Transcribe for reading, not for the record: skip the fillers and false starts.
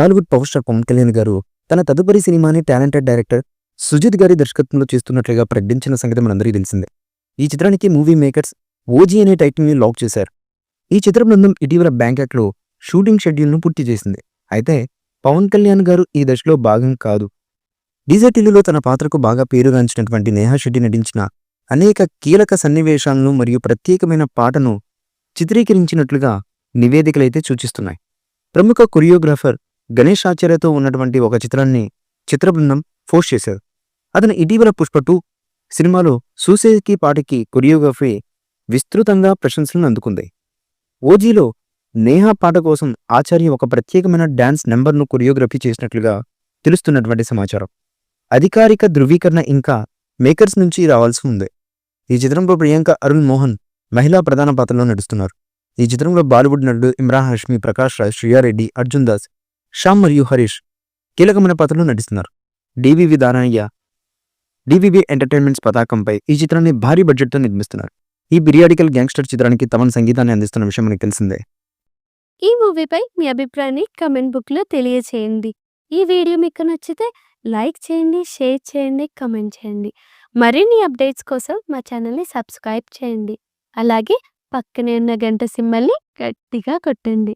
Tollywood power star Pawan Kalyan గారు తన తదుపరి సినిమాని టాలెంటెడ్ డైరెక్టర్ సుజిత్ గారి దర్శకత్వంలో చేస్తున్నట్లుగా ప్రకటించిన సంగతి మనందరికీ తెలిసిందే. ఈ చిత్రానికి మూవీ మేకర్స్ ఓజీ అనే టైటిల్ని లాక్ చేశారు. ఈ చిత్ర బృందం ఇటీవల బ్యాంకాక్లో షూటింగ్ షెడ్యూల్ను పూర్తి చేసింది. అయితే పవన్ కళ్యాణ్ గారు ఈ దశలో భాగం కాదు. డీజేటీలో తన పాత్రకు బాగా పేరుగాంచినటువంటి నేహా శెట్టి నటించిన అనేక కీలక సన్నివేశాలను మరియు ప్రత్యేకమైన పాటను చిత్రీకరించినట్లుగా నివేదికలైతే సూచిస్తున్నాయి. ప్రముఖ కొరియోగ్రాఫర్ గణేష్ ఆచార్యతో ఉన్నటువంటి ఒక చిత్రాన్ని చిత్ర బృందం పోస్ట్ చేశారు. అతను ఇటీవల పుష్ప 2 సినిమాలో సూసేకి పాటకి కొరియోగ్రఫీ విస్తృతంగా ప్రశంసలను అందుకుంది. ఓజీలో నేహా పాట కోసం ఆచార్య ఒక ప్రత్యేకమైన డాన్స్ నెంబర్ను కొరియోగ్రఫీ చేసినట్లుగా తెలుస్తున్నటువంటి సమాచారం. అధికారిక ధృవీకరణ ఇంకా మేకర్స్ నుంచి రావాల్సి ఉంది. ఈ చిత్రంలో ప్రియాంక అరుణ్ మోహన్ మహిళా ప్రధాన పాత్రలో నడుస్తున్నారు. ఈ చిత్రంలో బాలీవుడ్ నటుడు ఇమ్రాన్ హష్మి, ప్రకాష్ రాజ్, శ్రియారెడ్డి, అర్జున్ దాస్, శ్యామ్ మరియు హరీష్ కీలకమైన పాత్రలో నటిస్తున్నారు. డివివి దానయ్య డివివి ఎంటర్టైన్మెంట్స్ పతాకంపై ఈ చిత్రాన్ని భారీ బడ్జెట్తో నిర్మిస్తున్నారు. ఈ పిరియాడికల్ గ్యాంగ్స్టర్ చిత్రానికి తమన్ సంగీతాన్ని అందిస్తున్న విషయం మనకు తెలిసిందే. ఈ మూవీపై మీ అభిప్రాయాన్ని కమెంట్ బుక్లో తెలియచేయండి. ఈ వీడియో మీకు నచ్చితే లైక్ చేయండి, షేర్ చేయండి, కమెంట్ చేయండి. మరిన్ని అప్డేట్స్ కోసం మా ఛానల్ని సబ్స్క్రైబ్ చేయండి. అలాగే పక్కనే ఉన్న గంట సింబల్ని గట్టిగా కొట్టండి.